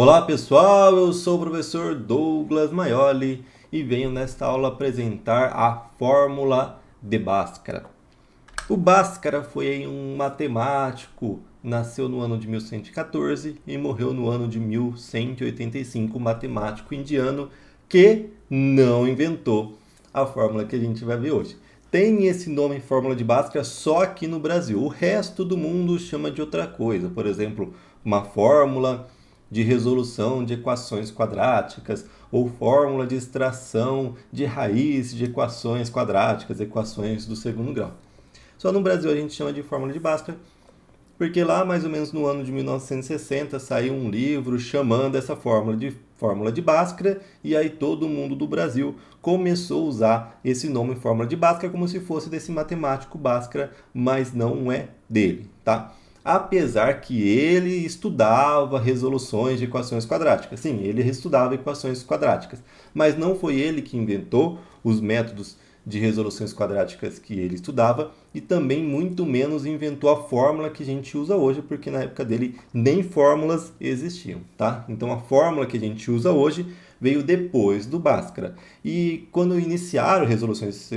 Olá pessoal, eu sou o professor Douglas Maioli e venho nesta aula apresentar a fórmula de Bhaskara. O Bhaskara foi um matemático, nasceu no ano de 1114 e morreu no ano de 1185, matemático indiano que não inventou a fórmula que a gente vai ver hoje. Tem esse nome fórmula de Bhaskara só aqui no Brasil. O resto do mundo chama de outra coisa. Por exemplo, uma fórmula de resolução de equações quadráticas ou fórmula de extração de raiz de equações quadráticas, equações do segundo grau. Só no Brasil a gente chama de fórmula de Bhaskara, porque lá mais ou menos no ano de 1960 saiu um livro chamando essa fórmula de Bhaskara, e aí todo mundo do Brasil começou a usar esse nome fórmula de Bhaskara como se fosse desse matemático Bhaskara, mas não é dele, tá? Apesar que ele estudava resoluções de equações quadráticas. Sim, ele estudava equações quadráticas, mas não foi ele que inventou os métodos de resoluções quadráticas que ele estudava e também muito menos inventou a fórmula que a gente usa hoje, porque na época dele nem fórmulas existiam, tá? Então a fórmula que a gente usa hoje veio depois do Bhaskara. E quando iniciaram resoluções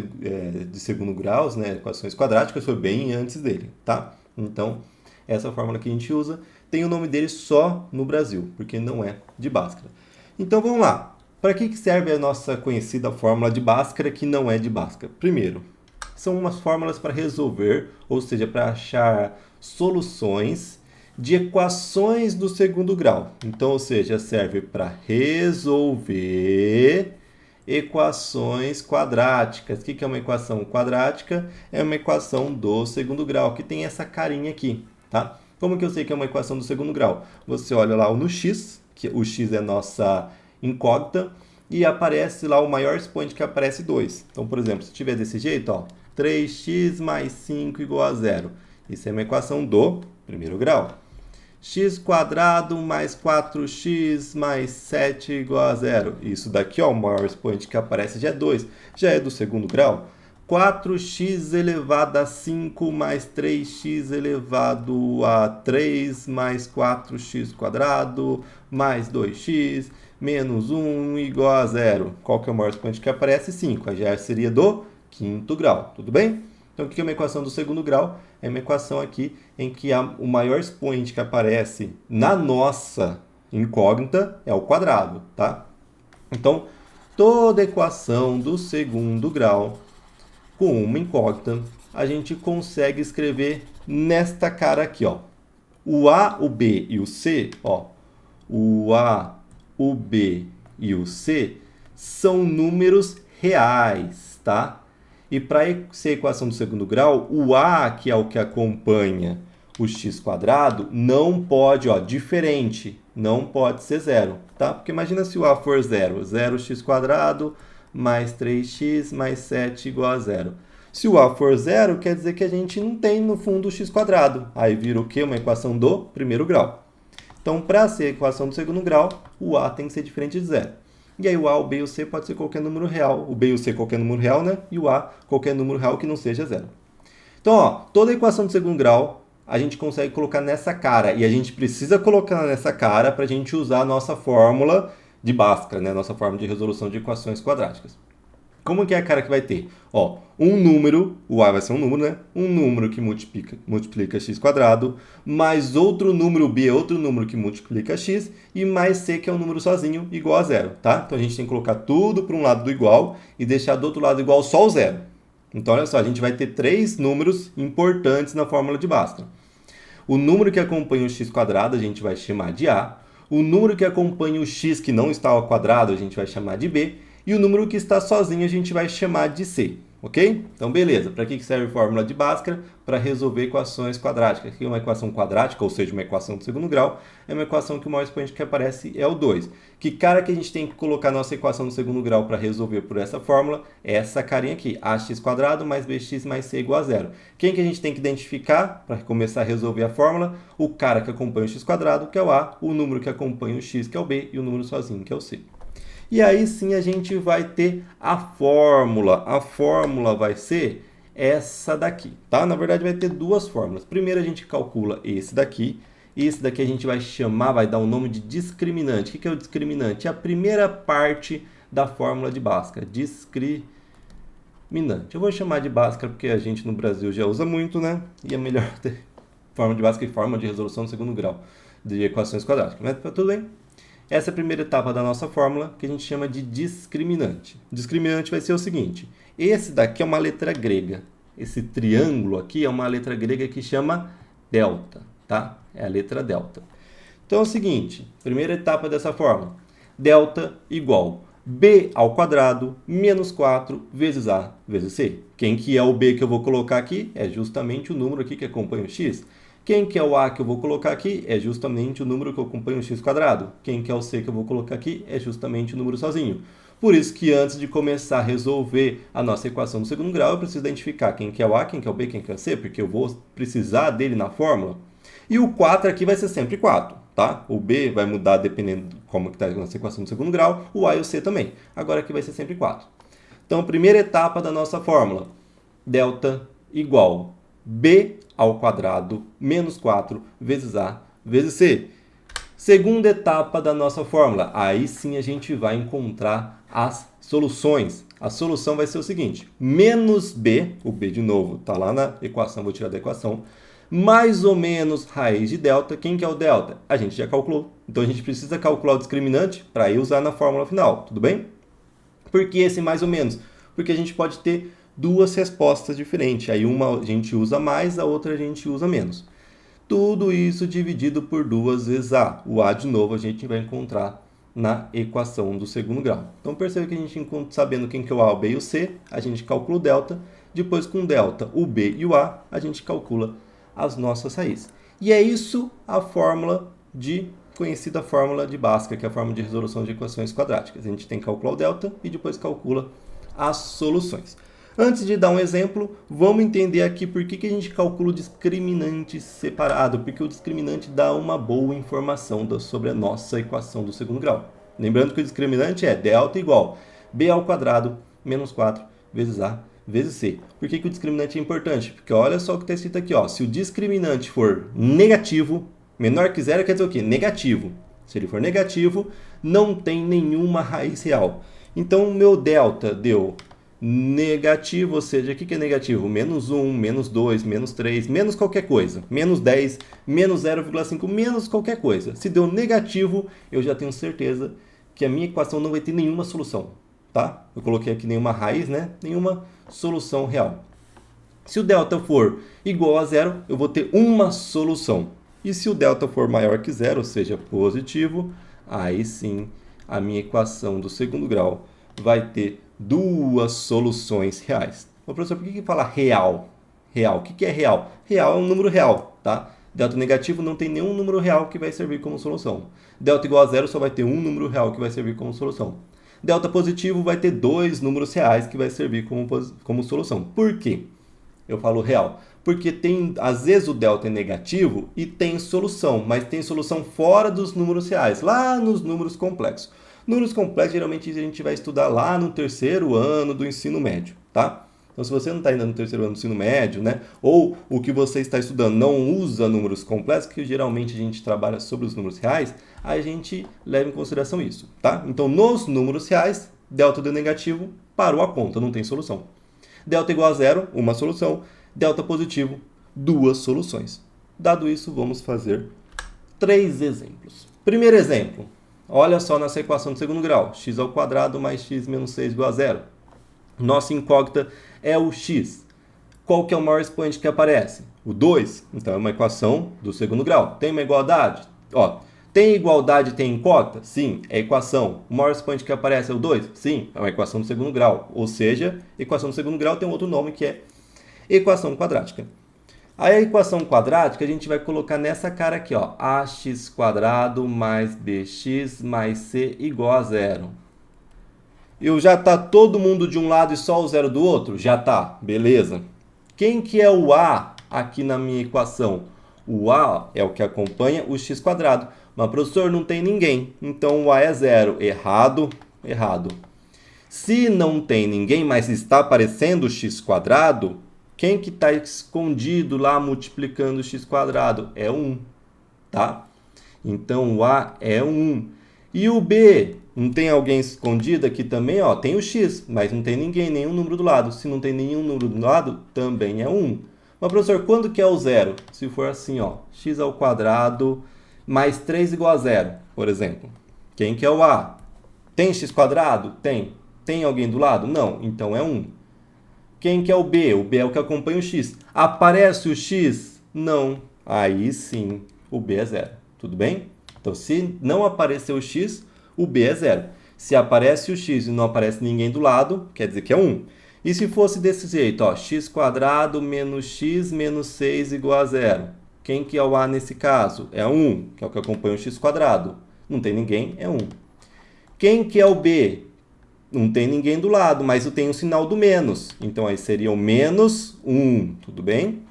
de segundo grau, né, equações quadráticas, foi bem antes dele, tá? Então essa fórmula que a gente usa tem o nome dele só no Brasil, porque não é de Bhaskara. Então vamos lá. Para que serve a nossa conhecida fórmula de Bhaskara que não é de Bhaskara? Primeiro, são umas fórmulas para resolver, ou seja, para achar soluções de equações do segundo grau. Então, ou seja, serve para resolver equações quadráticas. O que é uma equação quadrática? É uma equação do segundo grau, que tem essa carinha aqui, tá? Como que eu sei que é uma equação do segundo grau? Você olha lá no x, que o x é nossa incógnita, e aparece lá o maior expoente que aparece 2. Então, por exemplo, se tiver desse jeito, ó, 3x mais 5 igual a 0. Isso é uma equação do primeiro grau. X quadrado mais 4x mais 7 igual a 0. Isso daqui, ó, o maior expoente que aparece já é 2. Já é do segundo grau. 4x elevado a 5 mais 3x elevado a 3 mais 4x quadrado mais 2x menos 1 igual a 0. Qual que é o maior expoente que aparece? 5. Já seria do quinto grau, tudo bem? Então, o que é uma equação do segundo grau? É uma equação aqui em que o maior expoente que aparece na nossa incógnita é o quadrado, tá? Então, toda equação do segundo grau com uma incógnita, a gente consegue escrever nesta cara aqui, ó. O A, o B e o C, ó. O A, o B e o C são números reais, tá? E para ser equação do segundo grau, o A, que é o que acompanha o x quadrado, não pode, ó, diferente, não pode ser zero, tá? Porque imagina se o A for zero, 0x quadrado mais 3x mais 7 igual a zero. Se o A for zero, quer dizer que a gente não tem no fundo o x quadrado. Aí vira o quê? Uma equação do primeiro grau. Então, para ser equação do segundo grau, o A tem que ser diferente de zero. E aí o A, o B e o C pode ser qualquer número real. O B e o C qualquer número real, né? E o A qualquer número real que não seja zero. Então, ó, toda equação do segundo grau a gente consegue colocar nessa cara. E a gente precisa colocar nessa cara para a gente usar a nossa fórmula de Bhaskara, né? Nossa fórmula de resolução de equações quadráticas. Como que é a cara que vai ter? Ó, um número, o A vai ser um número, né? Um número que multiplica x quadrado, mais outro número B, outro número que multiplica x, e mais C, que é um número sozinho, igual a zero, tá? Então a gente tem que colocar tudo para um lado do igual e deixar do outro lado igual só o zero. Então olha só, a gente vai ter três números importantes na fórmula de Bhaskara. O número que acompanha o x quadrado a gente vai chamar de A. O número que acompanha o x que não está ao quadrado a gente vai chamar de B. E o número que está sozinho a gente vai chamar de C, ok? Então, beleza. Para que serve a fórmula de Bhaskara? Para resolver equações quadráticas. Aqui é uma equação quadrática, ou seja, uma equação de segundo grau, é uma equação que o maior expoente que aparece é o 2. Que cara que a gente tem que colocar nossa equação de segundo grau para resolver por essa fórmula? É essa carinha aqui, ax quadrado mais bx mais c igual a zero. Quem que a gente tem que identificar para começar a resolver a fórmula? O cara que acompanha o x quadrado, que é o a, o número que acompanha o x, que é o b, e o número sozinho, que é o c. E aí sim a gente vai ter a fórmula. A fórmula vai ser essa daqui, tá? Na verdade vai ter duas fórmulas. Primeiro a gente calcula esse daqui Esse daqui a gente vai chamar, vai dar o nome de discriminante. O que é o discriminante? É a primeira parte da fórmula de Bhaskara. Discriminante. Eu vou chamar de Bhaskara porque a gente no Brasil já usa muito, né? E é melhor ter forma de Bhaskara e forma de resolução do segundo grau de equações quadráticas. Mas tá tudo bem? Essa é a primeira etapa da nossa fórmula, que a gente chama de discriminante. O discriminante vai ser o seguinte. Esse daqui é uma letra grega. Esse triângulo aqui é uma letra grega que chama delta, tá? É a letra delta. Então é o seguinte, primeira etapa dessa fórmula. Delta igual b ao quadrado menos 4 vezes a vezes c. Quem que é o b que eu vou colocar aqui? É justamente o número aqui que acompanha o x. Quem que é o a que eu vou colocar aqui? É justamente o número que acompanha o x quadrado. Quem que é o c que eu vou colocar aqui? É justamente o número sozinho. Por isso que antes de começar a resolver a nossa equação do segundo grau, eu preciso identificar quem que é o a, quem que é o b, quem que é o c, porque eu vou precisar dele na fórmula. E o 4 aqui vai ser sempre 4, tá? O b vai mudar dependendo de como está a nossa equação do segundo grau, o a e o c também. Agora aqui vai ser sempre 4. Então, primeira etapa da nossa fórmula, delta igual b ao quadrado menos 4 vezes a vezes c. Segunda etapa da nossa fórmula, aí sim a gente vai encontrar as soluções. A solução vai ser o seguinte, menos b, o b de novo está lá na equação, vou tirar da equação, mais ou menos raiz de delta. Quem que é o delta? A gente já calculou. Então a gente precisa calcular o discriminante para ir usar na fórmula final, tudo bem? Por que esse mais ou menos? Porque a gente pode ter duas respostas diferentes. Aí uma a gente usa mais, a outra a gente usa menos. Tudo isso dividido por 2 vezes a. O a, de novo, a gente vai encontrar na equação do segundo grau. Então, perceba que a gente, sabendo quem que é o a, o b e o c, a gente calcula o delta. Depois, com o delta, o b e o a, a gente calcula as nossas raízes. E é isso a fórmula conhecida fórmula de Bhaskara, que é a fórmula de resolução de equações quadráticas. A gente tem que calcular o delta e depois calcula as soluções. Antes de dar um exemplo, vamos entender aqui por que a gente calcula o discriminante separado, porque o discriminante dá uma boa informação sobre a nossa equação do segundo grau. Lembrando que o discriminante é delta igual b ao quadrado menos 4 vezes a vezes c. Por que o discriminante é importante? Porque olha só o que está escrito aqui, ó. Se o discriminante for negativo, menor que zero quer dizer o quê? Negativo. Se ele for negativo, não tem nenhuma raiz real. Então, o meu delta deu negativo, ou seja, o que é negativo? Menos 1, menos 2, menos 3, menos qualquer coisa. Menos 10, menos 0,5, menos qualquer coisa. Se deu negativo, eu já tenho certeza que a minha equação não vai ter nenhuma solução, tá? Eu coloquei aqui nenhuma raiz, né? Nenhuma solução real. Se o delta for igual a zero, eu vou ter uma solução. E se o delta for maior que zero, ou seja, positivo, aí sim a minha equação do segundo grau vai ter duas soluções reais. Ô, professor, por que fala real? Real. O que é real? Real é um número real, tá? Delta negativo não tem nenhum número real que vai servir como solução. Delta igual a zero só vai ter um número real que vai servir como solução. Delta positivo vai ter dois números reais que vai servir como solução. Por quê? Eu falo real. Porque às vezes o delta é negativo e tem solução, mas tem solução fora dos números reais, lá nos números complexos. Números complexos, geralmente, a gente vai estudar lá no terceiro ano do ensino médio, tá? Então, se você não está ainda no terceiro ano do ensino médio, né? Ou o que você está estudando não usa números complexos, que geralmente a gente trabalha sobre os números reais, a gente leva em consideração isso, tá? Então, nos números reais, delta deu negativo, parou a conta, não tem solução. Delta igual a zero, uma solução. Delta positivo, duas soluções. Dado isso, vamos fazer 3 exemplos. Primeiro exemplo. Olha só nessa equação do segundo grau. X ao quadrado mais x menos 6 igual a zero. Nossa incógnita é o x. Qual que é o maior expoente que aparece? O 2. Então é uma equação do segundo grau. Tem uma igualdade? Ó, tem igualdade e tem incógnita? Sim, é equação. O maior expoente que aparece é o 2? Sim, é uma equação do segundo grau. Ou seja, equação do segundo grau tem um outro nome que é equação quadrática. Aí a equação quadrática a gente vai colocar nessa cara aqui, ó, ax quadrado mais bx mais c igual a zero. Eu já tá todo mundo de um lado e só o zero do outro? Já tá, beleza. Quem que é o a aqui na minha equação? O a é o que acompanha o x quadrado. Mas, professor, não tem ninguém. Então, o a é zero. Errado, errado. Se não tem ninguém, mas está aparecendo o x quadrado, quem que está escondido lá multiplicando o x quadrado? É 1. tá? Então, o A é 1. E o B? Não tem alguém escondido aqui também? Ó, tem o X, mas não tem ninguém, nenhum número do lado. Se não tem nenhum número do lado, também é 1. Mas, professor, quando que é o zero? Se for assim, ó, x ao quadrado mais 3 igual a zero, por exemplo. Quem que é o A? Tem x quadrado? Tem. Tem alguém do lado? Não. Então é 1. Quem que é o B? O B é o que acompanha o x. Aparece o x? Não. Aí sim, o B é zero. Tudo bem? Então, se não aparecer o x, o B é zero. Se aparece o x e não aparece ninguém do lado, quer dizer que é 1. E se fosse desse jeito, ó, x quadrado menos x menos 6 igual a zero. Quem que é o A nesse caso? É 1, que é o que acompanha o x quadrado. Não tem ninguém, é 1. Quem que é o B? Não tem ninguém do lado, mas eu tenho o sinal do menos. Então, aí seria o menos 1, tudo bem?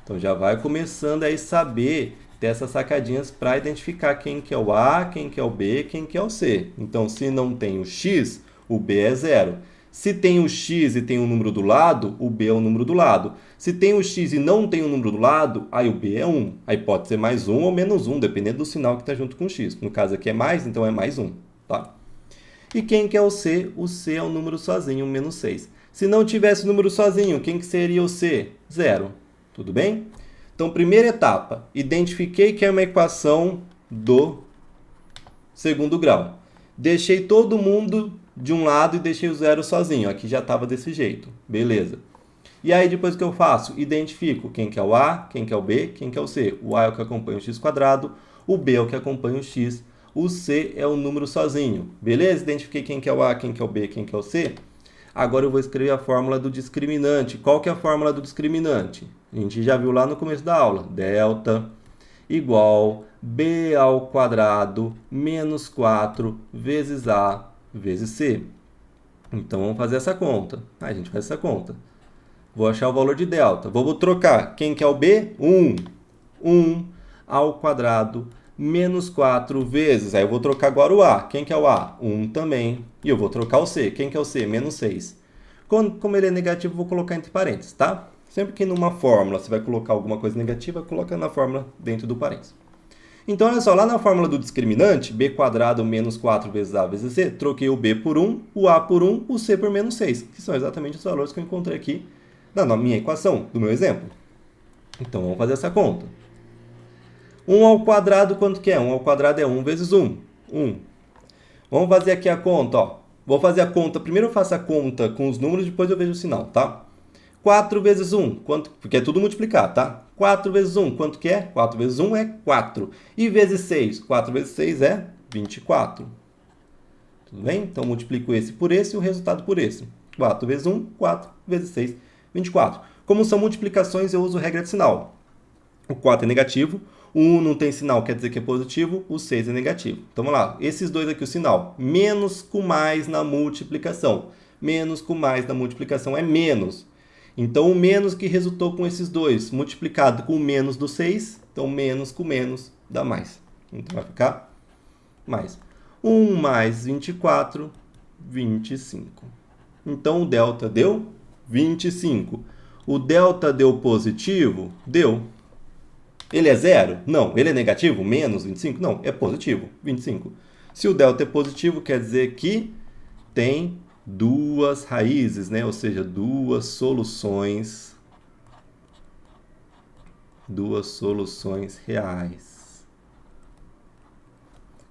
Então, já vai começando aí saber dessas sacadinhas para identificar quem que é o A, quem que é o B, quem que é o C. Então, se não tem o x, o B é zero. Se tem o x e tem um número do lado, o B é o número do lado. Se tem o x e não tem um número do lado, aí o B é 1. Aí pode ser mais 1 ou menos 1, dependendo do sinal que está junto com o x. No caso aqui é mais, então é mais 1. Tá? E quem que é o C? O C é o número sozinho, menos 6. Se não tivesse o número sozinho, quem que seria o C? 0. Tudo bem? Então, primeira etapa, identifiquei que é uma equação do segundo grau. Deixei todo mundo de um lado e deixei o zero sozinho. Aqui já estava desse jeito. Beleza. E aí, depois que eu faço? Identifico quem que é o A, quem que é o B, quem que é o C. O A é o que acompanha o x quadrado, o B é o que acompanha o x, o C é o número sozinho. Beleza? Identifiquei quem que é o A, quem que é o B, quem que é o C. Agora eu vou escrever a fórmula do discriminante. Qual que é a fórmula do discriminante? A gente já viu lá no começo da aula. Delta igual b ao quadrado menos 4 vezes a vezes c. Então, vamos fazer essa conta. A gente faz essa conta. Vou achar o valor de delta. Vou trocar. Quem que é o b? 1. 1 ao quadrado menos 4 vezes. Aí eu vou trocar agora o a. Quem que é o a? 1 também. E eu vou trocar o c. Quem que é o c? Menos 6. Como ele é negativo, eu vou colocar entre parênteses, tá? Sempre que numa fórmula você vai colocar alguma coisa negativa, coloca na fórmula dentro do parênteses. Então, olha só, lá na fórmula do discriminante, b quadrado menos 4 vezes a vezes c, troquei o b por 1, o a por 1, o c por menos 6, que são exatamente os valores que eu encontrei aqui na minha equação, do meu exemplo. Então, vamos fazer essa conta. 1 ao quadrado, quanto que é? 1 ao quadrado é 1 vezes 1. 1. Vamos fazer aqui a conta, ó. Vou fazer a conta, primeiro eu faço a conta com os números, depois eu vejo o sinal, tá? 4 vezes 1, quanto? Porque é tudo multiplicar, tá? 4 vezes 1, quanto que é? 4 vezes 1 é 4. E vezes 6? 4 vezes 6 é 24. Tudo bem? Então, multiplico esse por esse e o resultado por esse. 4 vezes 1, 4 vezes 6, 24. Como são multiplicações, eu uso regra de sinal. O 4 é negativo, o 1 não tem sinal, quer dizer que é positivo, o 6 é negativo. Então, vamos lá. Esses dois aqui, o sinal. Menos com mais na multiplicação. Menos com mais na multiplicação é menos. Então, o menos que resultou com esses dois, multiplicado com o menos do 6, então menos com menos dá mais. Então, vai ficar mais. 1 mais 24, 25. Então, o delta deu 25. O delta deu positivo? Deu. Ele é zero? Não. Ele é negativo? Menos 25? Não, é positivo, 25. Se o delta é positivo, quer dizer que tem duas raízes, né? Ou seja, duas soluções reais.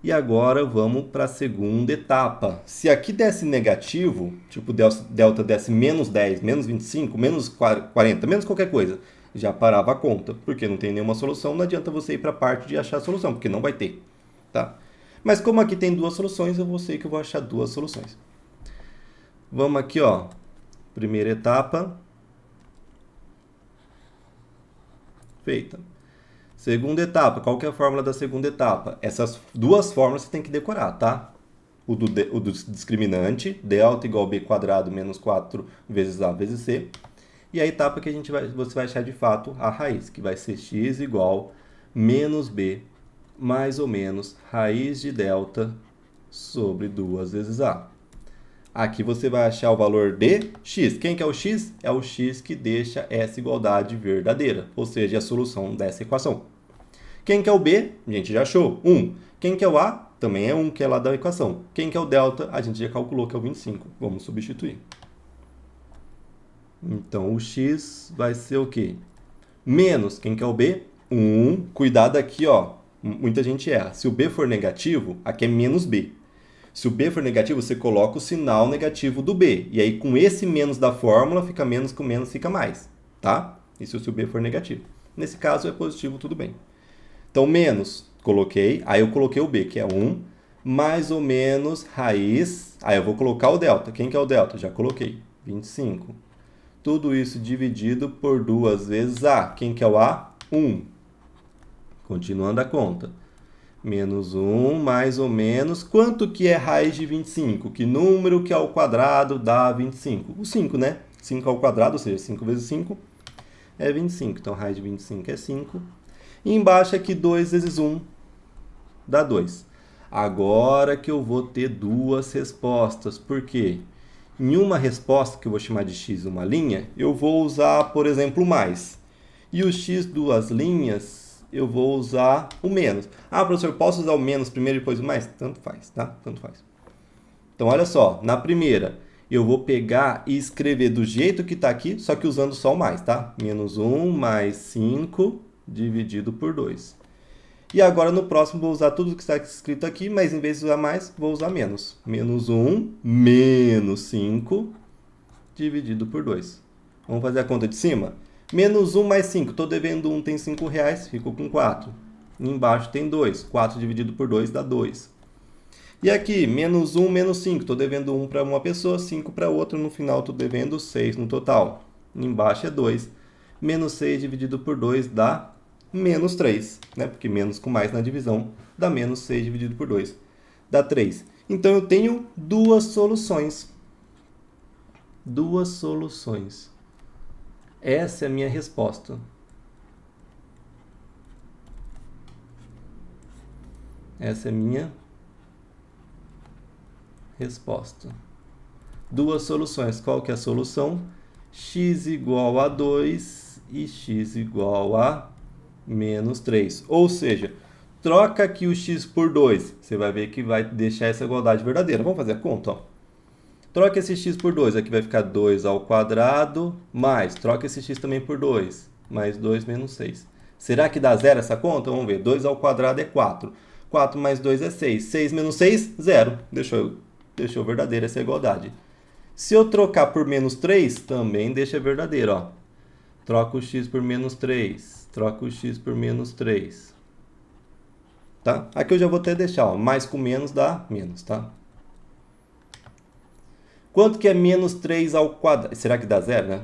E agora vamos para a segunda etapa. Se aqui desse negativo, tipo delta desse menos 10, menos 25, menos 40, menos qualquer coisa, já parava a conta, porque não tem nenhuma solução, não adianta você ir para a parte de achar a solução, porque não vai ter, tá? Mas como aqui tem duas soluções, eu sei que eu vou achar duas soluções. Vamos aqui, ó. Primeira etapa. Feita. Segunda etapa. Qual que é a fórmula da segunda etapa? Essas duas fórmulas você tem que decorar, tá? O do discriminante, delta igual a b quadrado menos 4 vezes a vezes c. E a etapa que você vai achar de fato a raiz, que vai ser x igual menos b mais ou menos raiz de delta sobre 2 vezes a. Aqui você vai achar o valor de x. Quem que é o x? É o x que deixa essa igualdade verdadeira, ou seja, a solução dessa equação. Quem que é o B? A gente já achou, 1. Quem que é o A? Também é 1, que é lá da equação. Quem que é o delta? A gente já calculou que é o 25. Vamos substituir. Então, o x vai ser o quê? Menos, quem que é o B? 1. Cuidado aqui, ó. Muita gente erra. Se o B for negativo, aqui é menos B. Se o B for negativo, você coloca o sinal negativo do B. E aí, com esse menos da fórmula, fica menos com menos, fica mais. Tá? Isso se o B for negativo. Nesse caso, é positivo, tudo bem. Então, menos, coloquei. Aí, eu coloquei o B, que é 1. Mais ou menos raiz. Aí, eu vou colocar o delta. Quem que é o delta? Já coloquei. 25. Tudo isso dividido por 2 vezes A. Quem que é o A? 1. Continuando a conta. Menos 1, mais ou menos. Quanto que é raiz de 25? Que número que ao quadrado dá 25? O 5, né? 5 ao quadrado, ou seja, 5 vezes 5 é 25. Então, raiz de 25 é 5. E embaixo aqui, 2 vezes 1 dá 2. Agora que eu vou ter duas respostas. Por quê? Em uma resposta, que eu vou chamar de x uma linha, eu vou usar, por exemplo, o mais. E o x duas linhas, eu vou usar o menos. Ah, professor, posso usar o menos primeiro e depois o mais? Tanto faz, tá? Tanto faz. Então, olha só. Na primeira, eu vou pegar e escrever do jeito que está aqui, só que usando só o mais, tá? Menos 1 mais 5 dividido por 2. E agora no próximo vou usar tudo que está escrito aqui, mas em vez de usar mais, vou usar menos. Menos 1 menos 5 dividido por 2. Vamos fazer a conta de cima? Menos 1 mais 5. Estou devendo 1, tem 5 reais, fico com 4. E embaixo tem 2. 4 dividido por 2 dá 2. E aqui, menos 1 menos 5. Estou devendo 1 para uma pessoa, 5 para outra. No final estou devendo 6 no total. E embaixo é 2. Menos 6 dividido por 2 dá menos 3, né? Porque menos com mais na divisão dá menos 6 dividido por 2. Dá 3. Então, eu tenho duas soluções. Duas soluções. Essa é a minha resposta. Essa é a minha resposta. Duas soluções. Qual que é a solução? X igual a 2 e x igual a menos 3. Ou seja, troca aqui o x por 2. Você vai ver que vai deixar essa igualdade verdadeira. Vamos fazer a conta, ó. Troca esse x por 2. Aqui vai ficar 2 ao quadrado, mais. Troca esse x também por 2. Mais 2 menos 6. Será que dá zero essa conta? Vamos ver. 2 ao quadrado é 4. 4 mais 2 é 6. 6 menos 6, 0. Deixou verdadeira essa igualdade. Se eu trocar por menos 3, também deixa verdadeiro, ó. Troca o x por menos 3. Troca o x por menos 3. Tá? Aqui eu já vou até deixar, ó. Mais com menos dá menos, tá? Quanto que é menos 3 ao quadrado? Será que dá zero, né?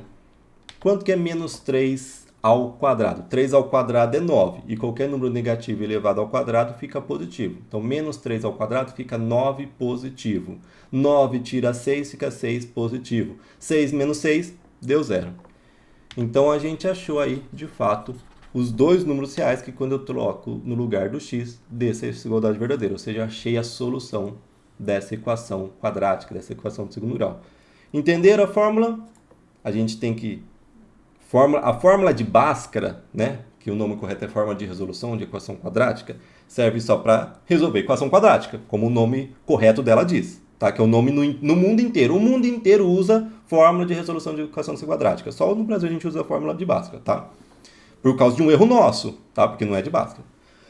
Quanto que é menos 3 ao quadrado? 3 ao quadrado é 9. E qualquer número negativo elevado ao quadrado fica positivo. Então, menos 3 ao quadrado fica 9 positivo. 9 tira 6, fica 6 positivo. 6 menos 6, deu zero. Então, a gente achou aí, de fato, os dois números reais que quando eu troco no lugar do x, dessa igualdade verdadeira. Ou seja, achei a solução dessa equação quadrática, dessa equação de segundo grau. Entenderam a fórmula? A gente tem que... A fórmula de Bhaskara, né, que o nome correto é fórmula de resolução de equação quadrática, serve só para resolver equação quadrática, como o nome correto dela diz. Tá? Que é o nome no mundo inteiro. O mundo inteiro usa fórmula de resolução de equação quadrática. Só no Brasil a gente usa a fórmula de Bhaskara, tá? Por causa de um erro nosso, tá? Porque não é de Bhaskara.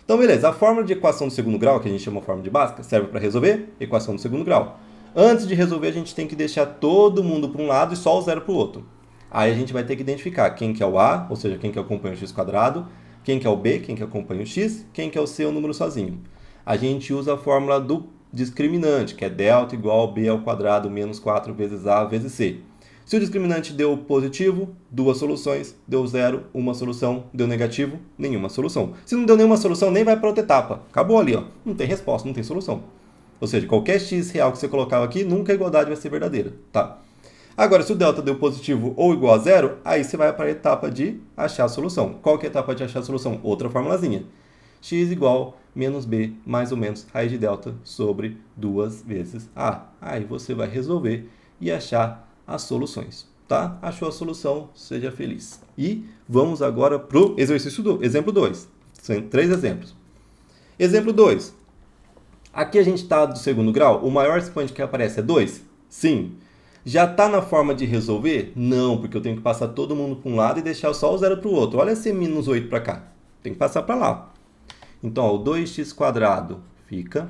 Então, beleza. A fórmula de equação do segundo grau, que a gente chama de fórmula de Bhaskara, serve para resolver equação do segundo grau. Antes de resolver, a gente tem que deixar todo mundo para um lado e só o zero para o outro. Aí a gente vai ter que identificar quem que é o A, ou seja, quem que acompanha o x quadrado, quem que é o B, quem que acompanha o x, quem que é o C, o número sozinho. A gente usa a fórmula do discriminante, que é delta igual a B ao quadrado menos 4 vezes A vezes C. Se o discriminante deu positivo, duas soluções, deu zero, uma solução, deu negativo, nenhuma solução. Se não deu nenhuma solução, nem vai para outra etapa. Acabou ali, ó. Não tem resposta, não tem solução. Ou seja, qualquer x real que você colocar aqui, nunca a igualdade vai ser verdadeira, tá? Agora, se o delta deu positivo ou igual a zero, aí você vai para a etapa de achar a solução. Qual que é a etapa de achar a solução? Outra formulazinha. X igual menos B mais ou menos raiz de delta sobre 2 vezes A. Aí você vai resolver e achar as soluções, tá? Achou a solução, seja feliz. E vamos agora para o exemplo 2. São 3 exemplos. Exemplo 2. Aqui a gente está do segundo grau. O maior expoente que aparece é 2? Sim. Já está na forma de resolver? Não, porque eu tenho que passar todo mundo para um lado e deixar só o zero para o outro. Olha esse menos 8 para cá. Tem que passar para lá. Então, ó, o 2x² fica.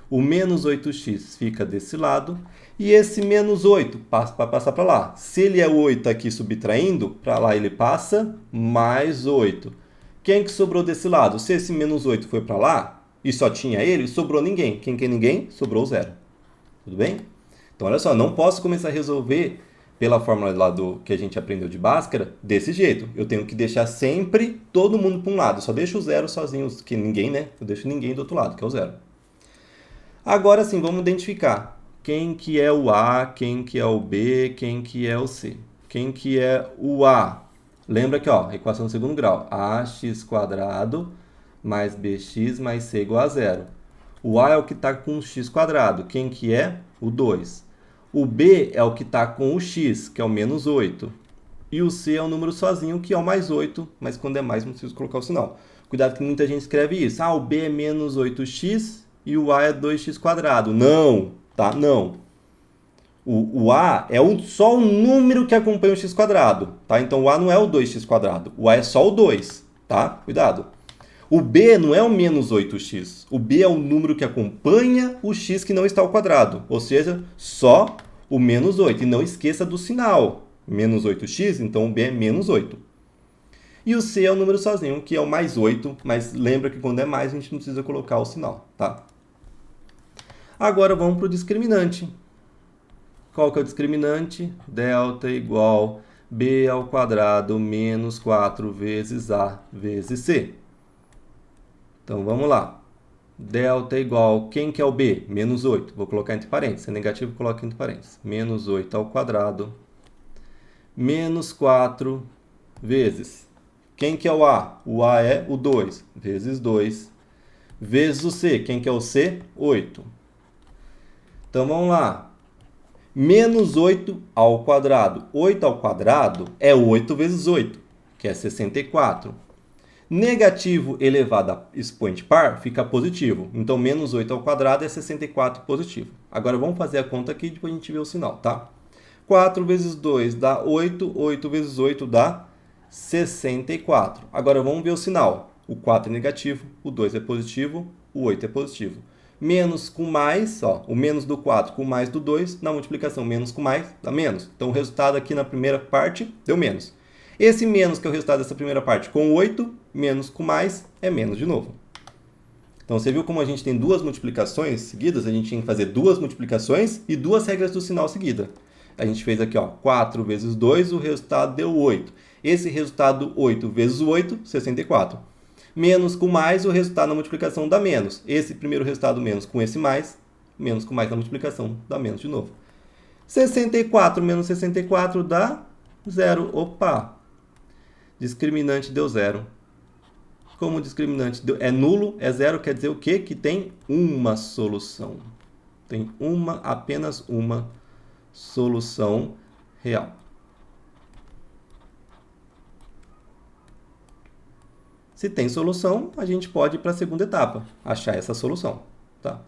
O menos 8x fica desse lado. E esse menos 8 passa para passar para lá. Se ele é 8 aqui subtraindo, para lá ele passa mais 8. Quem que sobrou desse lado? Se esse menos 8 foi para lá e só tinha ele, sobrou ninguém. Quem que é ninguém? Sobrou 0. Tudo bem? Então, olha só, não posso começar a resolver pela fórmula lá que a gente aprendeu de Bhaskara desse jeito. Eu tenho que deixar sempre todo mundo para um lado. Eu só deixo o 0 sozinho, que ninguém, né? Eu deixo ninguém do outro lado, que é o 0. Agora sim, vamos identificar quem que é o A, quem que é o B, quem que é o C. Quem que é o A? Lembra que, ó, equação do segundo grau. ax² mais bx mais c igual a 0. O A é o que está com o x². Quem que é? O 2. O B é o que está com o x, que é o menos 8. E o C é o número sozinho, que é o mais 8, mas quando é mais não preciso colocar o sinal. Cuidado que muita gente escreve isso. Ah, o B é menos 8x e o A é 2x². Não, tá? Não. O A é só um número que acompanha o x², tá? Então o A não é o 2x². O A é só o 2, tá? Cuidado. O B não é o menos 8x. O B é o número que acompanha o x que não está ao quadrado. Ou seja, só o menos 8. E não esqueça do sinal. Menos 8x, então o B é menos 8. E o C é o número sozinho, que é o mais 8. Mas lembra que quando é mais, a gente não precisa colocar o sinal, tá? Agora vamos para o discriminante. Qual que é o discriminante? Delta igual b² menos 4 vezes A vezes C. Então, vamos lá. Delta é igual, quem que é o B? Menos 8. Vou colocar entre parênteses. Se é negativo, coloco entre parênteses. Menos 8² menos 4 vezes. Quem que é o A? O A é o 2. Vezes 2. Vezes o C. Quem que é o C? 8. Então, vamos lá. Menos 8 ao quadrado. 8 ao quadrado é 8 vezes 8, que é 64. Negativo elevado a expoente par fica positivo. Então, menos 8 ao quadrado é 64 positivo. Agora, vamos fazer a conta aqui e depois a gente vê o sinal, tá? 4 vezes 2 dá 8. 8 vezes 8 dá 64. Agora, vamos ver o sinal. O 4 é negativo, o 2 é positivo, o 8 é positivo. Menos com mais, ó, o menos do 4 com mais do 2, na multiplicação menos com mais dá menos. Então, o resultado aqui na primeira parte deu menos. Esse menos, que é o resultado dessa primeira parte, com 8, menos com mais, é menos de novo. Então, você viu como a gente tem duas multiplicações seguidas? A gente tinha que fazer duas multiplicações e duas regras do sinal seguida. A gente fez aqui, ó, 4 vezes 2, o resultado deu 8. Esse resultado, 8 vezes 8, 64. Menos com mais, o resultado na multiplicação dá menos. Esse primeiro resultado menos com esse mais, menos com mais na multiplicação dá menos de novo. 64 menos 64 dá 0. Opa! Discriminante deu 0. Como o discriminante é nulo, é 0, quer dizer o quê? Que tem uma solução. Tem apenas uma solução real. Se tem solução, a gente pode ir para a segunda etapa, achar essa solução. Tá?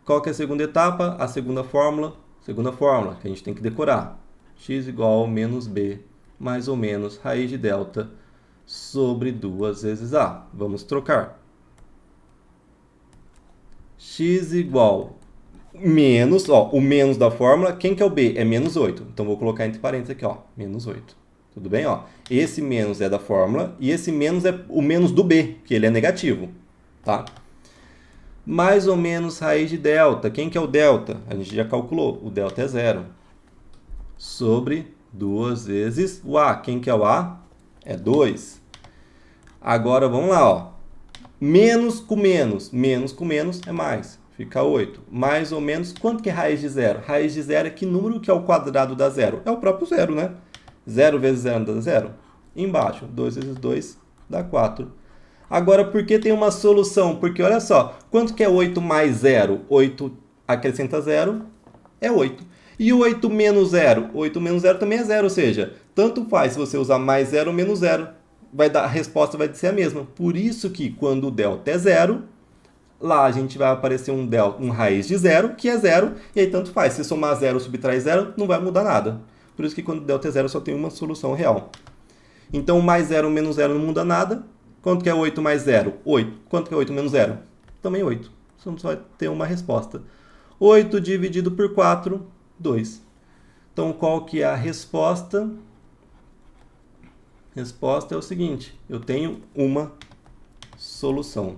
Qual que é a segunda etapa? A segunda fórmula que a gente tem que decorar. X igual a menos b mais ou menos raiz de delta sobre 2 vezes A. Vamos trocar. X igual menos, ó, o menos da fórmula, quem que é o B? É menos 8. Então, vou colocar entre parênteses aqui, ó, menos 8. Tudo bem? Ó, esse menos é da fórmula e esse menos é o menos do B, que ele é negativo. Tá? Mais ou menos raiz de delta. Quem que é o delta? A gente já calculou. O delta é 0. Sobre 2 vezes o A. Quem que é o A? É 2. Agora, vamos lá, ó. Menos com menos é mais. Fica 8. Mais ou menos, quanto que é raiz de 0? Raiz de 0 é que número que é o quadrado da 0? É o próprio 0, né? 0 vezes 0 dá 0. Embaixo, 2 vezes 2 dá 4. Agora, por que tem uma solução? Porque, olha só, quanto que é 8 mais 0? 8 acrescenta 0, é 8. E 8 menos 0? 8 menos 0 também é 0, ou seja, tanto faz se você usar mais 0 ou menos 0. a resposta vai ser a mesma. Por isso que quando o delta é zero, lá a gente vai aparecer um raiz de zero, que é zero, e aí tanto faz. Se somar zero, subtrair zero, não vai mudar nada. Por isso que quando o delta é zero, só tem uma solução real. Então, mais zero menos zero não muda nada. Quanto que é 8 mais 0? 8. Quanto que é 8 menos 0? Também 8. Você só vai ter uma resposta. 8 dividido por 4, 2. Então, qual que é a resposta? A resposta é o seguinte. Eu tenho uma solução.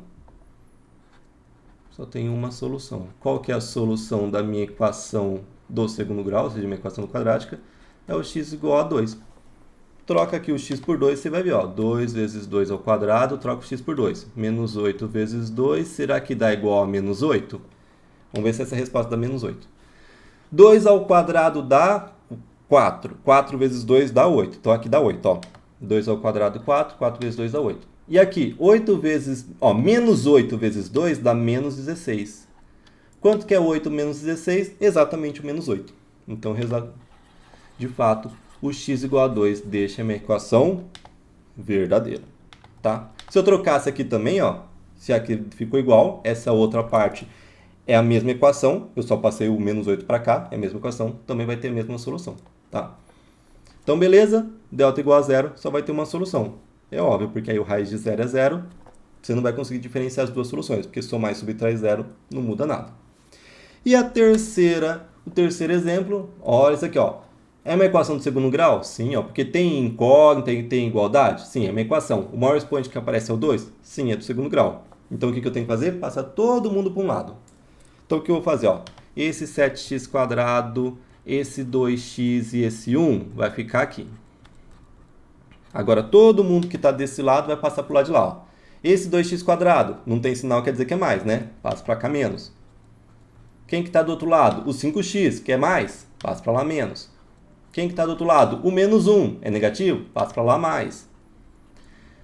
Só tenho uma solução. Qual que é a solução da minha equação do segundo grau, ou seja, minha equação quadrática? É o x igual a 2. Troca aqui o x por 2, você vai ver, ó, 2 vezes 2 ao quadrado, troca o x por 2. Menos 8 vezes 2, será que dá igual a menos 8? Vamos ver se essa resposta dá menos 8. 2 ao quadrado dá 4. 4 vezes 2 dá 8. Então aqui dá 8, ó. 2 ao quadrado 4, 4 vezes 2 dá 8. E aqui, 8 vezes, ó, menos 8 vezes 2 dá menos 16. Quanto que é 8 menos 16? Exatamente o menos 8. Então, de fato, o x igual a 2 deixa a minha equação verdadeira, tá? Se eu trocasse aqui também, ó, se aqui ficou igual, essa outra parte é a mesma equação, eu só passei o menos 8 para cá, é a mesma equação, também vai ter a mesma solução, tá? Então, beleza, delta igual a zero, só vai ter uma solução. É óbvio, porque aí o raiz de zero é zero, você não vai conseguir diferenciar as duas soluções, porque somar e subtrair zero não muda nada. E o terceiro exemplo, olha isso aqui, ó. É uma equação do segundo grau? Sim, ó, porque tem incógnita, tem igualdade? Sim, é uma equação. O maior expoente que aparece é o 2? Sim, é do segundo grau. Então, o que eu tenho que fazer? Passar todo mundo para um lado. Então, o que eu vou fazer? Ó, esse 7x², esse 2x e esse 1 vai ficar aqui. Agora, todo mundo que está desse lado vai passar para o lado de lá. Ó. Esse 2x², não tem sinal, quer dizer que é mais, né? Passa para cá menos. Quem que está do outro lado? O 5x, que é mais? Passa para lá menos. Quem que está do outro lado? O menos 1 é negativo? Passa para lá mais.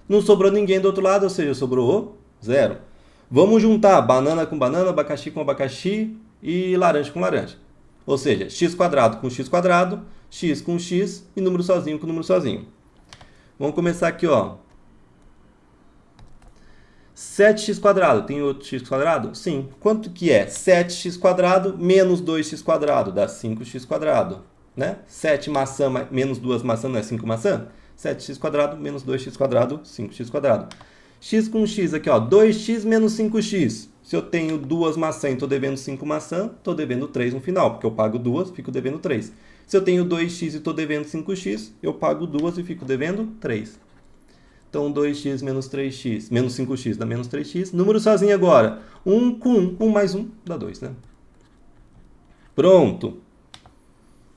Não sobrou ninguém do outro lado, ou seja, sobrou 0. Vamos juntar banana com banana, abacaxi com abacaxi e laranja com laranja. Ou seja, x² com x², x com x e número sozinho com número sozinho. Vamos começar aqui, ó. 7x², tem outro x²? Sim. Quanto que é? 7x² menos 2x², dá 5x². Né? 7 maçã menos 2 maçã não é 5 maçã? 7x² menos 2x², 5x². X com x aqui, ó, 2x menos 5x. Se eu tenho 2 maçãs e estou devendo 5 maçãs, estou devendo 3 no final, porque eu pago 2 e fico devendo 3. Se eu tenho 2x e estou devendo 5x, eu pago 2 e fico devendo 3. Então, 2x menos 3x, menos 5x dá menos 3x. Número sozinho agora. 1 com 1, 1 mais 1 dá 2, né? Pronto.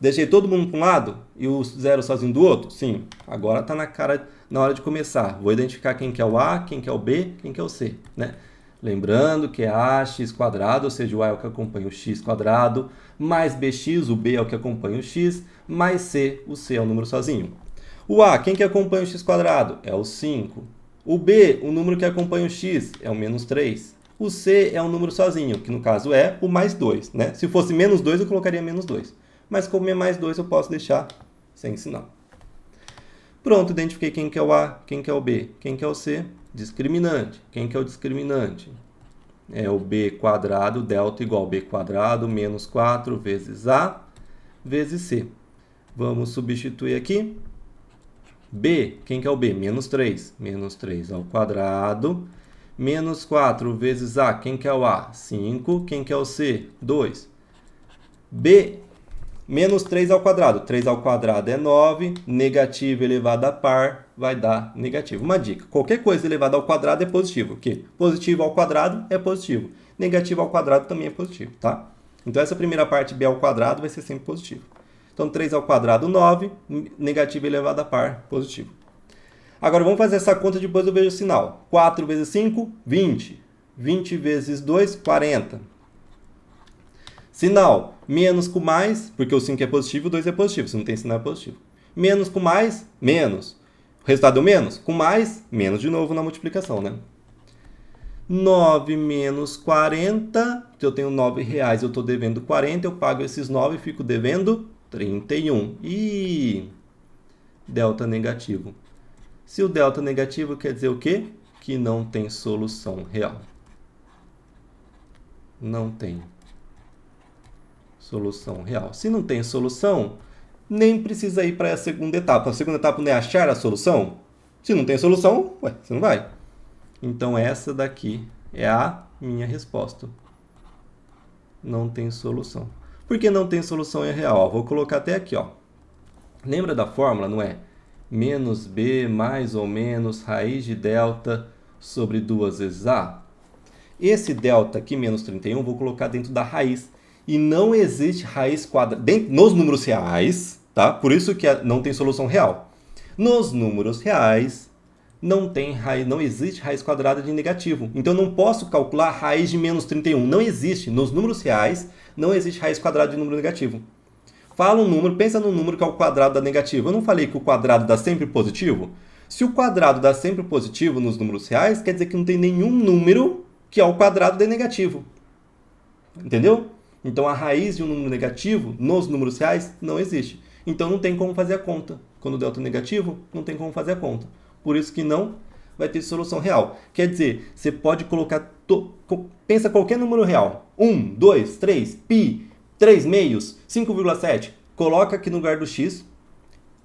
Deixei todo mundo para um lado e o zero sozinho do outro? Sim. Agora está na hora de começar. Vou identificar quem que é o A, quem que é o B, quem que é o C, né? Lembrando que é ax², ou seja, o A é o que acompanha o x², mais bx, o B é o que acompanha o x, mais c, o C é o número sozinho. O A, quem que acompanha o x²? É o 5. O B, o número que acompanha o x, é o menos 3. O C é um número sozinho, que no caso é o mais 2, né? Se fosse menos 2, eu colocaria menos 2. Mas como é mais 2, eu posso deixar sem sinal. Pronto, identifiquei quem que é o A, quem que é o B, quem que é o C. Discriminante. Quem que é o discriminante? É o b², delta igual a b² menos 4 vezes A vezes C. Vamos substituir aqui. B, quem que é o B? Menos 3. Menos 3 ao quadrado. Menos 4 vezes A, quem que é o A? 5. Quem que é o C? 2. B, menos 3 ao quadrado. 3 ao quadrado é 9. Negativo elevado a par vai dar negativo. Uma dica. Qualquer coisa elevada ao quadrado é positivo. O quê? Positivo ao quadrado é positivo. Negativo ao quadrado também é positivo, tá? Então, essa primeira parte b ao quadrado vai ser sempre positivo. Então, 3 ao quadrado, 9. Negativo elevado a par, positivo. Agora, vamos fazer essa conta, depois eu vejo o sinal. 4 vezes 5, 20. 20 vezes 2, 40. Sinal, menos com mais, porque o 5 é positivo, o 2 é positivo. Se não tem sinal, é positivo. Menos com mais, menos. O resultado é menos? Com mais, menos de novo na multiplicação, né? 9 menos 40, se eu tenho R$9, eu estou devendo 40, eu pago esses 9 e fico devendo 31. Delta negativo. Se o delta é negativo, quer dizer o quê? Que não tem solução real. Não tem solução real. Se não tem solução, nem precisa ir para a segunda etapa. A segunda etapa não é achar a solução? Se não tem solução, ué, você não vai. Então essa daqui é a minha resposta. Não tem solução. Por que não tem solução é real? Ó, vou colocar até aqui, ó. Lembra da fórmula, não é? Menos b mais ou menos raiz de delta sobre 2 vezes a. Esse delta aqui, menos 31, vou colocar dentro da raiz. E não existe raiz quadrada. Nos números reais, tá? Por isso que não tem solução real. Nos números reais, não existe raiz quadrada de negativo. Então, eu não posso calcular a raiz de menos 31. Não existe. Nos números reais, não existe raiz quadrada de número negativo. Fala um número, pensa no número que é o quadrado da negativa. Eu não falei que o quadrado dá sempre positivo? Se o quadrado dá sempre positivo nos números reais, quer dizer que não tem nenhum número que é o quadrado de negativo. Entendeu? Então a raiz de um número negativo nos números reais não existe. Então não tem como fazer a conta. Quando o delta é negativo, não tem como fazer a conta. Por isso que não vai ter solução real. Quer dizer, você pode colocar... Pensa qualquer número real. 1, 2, 3, π, 3 meios, 5,7. Coloca aqui no lugar do x.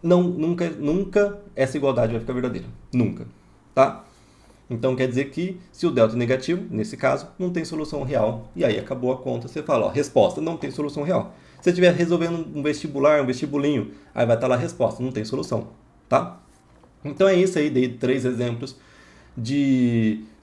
Nunca essa igualdade vai ficar verdadeira. Nunca. Tá? Então quer dizer que se o delta é negativo, nesse caso, não tem solução real. E aí acabou a conta. Você fala, ó, resposta, não tem solução real. Se você estiver resolvendo um vestibular, um vestibulinho, aí vai estar lá a resposta, não tem solução. Tá? Então é isso aí, dei 3 exemplos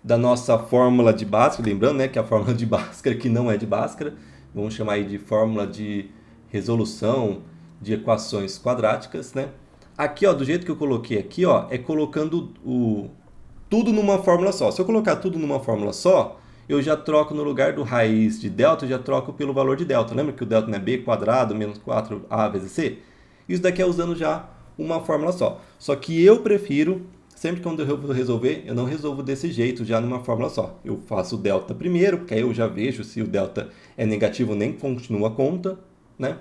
da nossa fórmula de Bhaskara. Lembrando, né, que a fórmula de Bhaskara que não é de Bhaskara. Vamos chamar aí de fórmula de resolução de equações quadráticas, né? Aqui, ó, do jeito que eu coloquei aqui, ó, é colocando tudo numa fórmula só. Se eu colocar tudo numa fórmula só, eu já troco no lugar do raiz de delta, eu já troco pelo valor de delta. Lembra que o delta não é b quadrado menos 4a vezes c? Isso daqui é usando já uma fórmula só. Só que eu prefiro, sempre que eu vou resolver, eu não resolvo desse jeito, já numa fórmula só. Eu faço o delta primeiro, porque aí eu já vejo se o delta é negativo, nem continua a conta, né?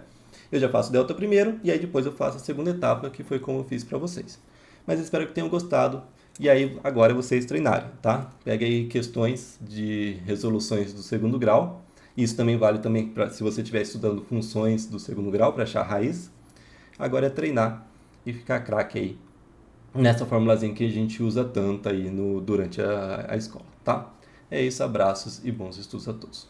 Eu já faço o delta primeiro, e aí depois eu faço a segunda etapa, que foi como eu fiz para vocês. Mas espero que tenham gostado. E aí, agora é vocês treinarem, tá? Pega aí questões de resoluções do segundo grau. Isso também vale também para se você estiver estudando funções do segundo grau para achar a raiz. Agora é treinar e ficar craque aí nessa formulazinha que a gente usa tanto aí durante a escola, tá? É isso, abraços e bons estudos a todos.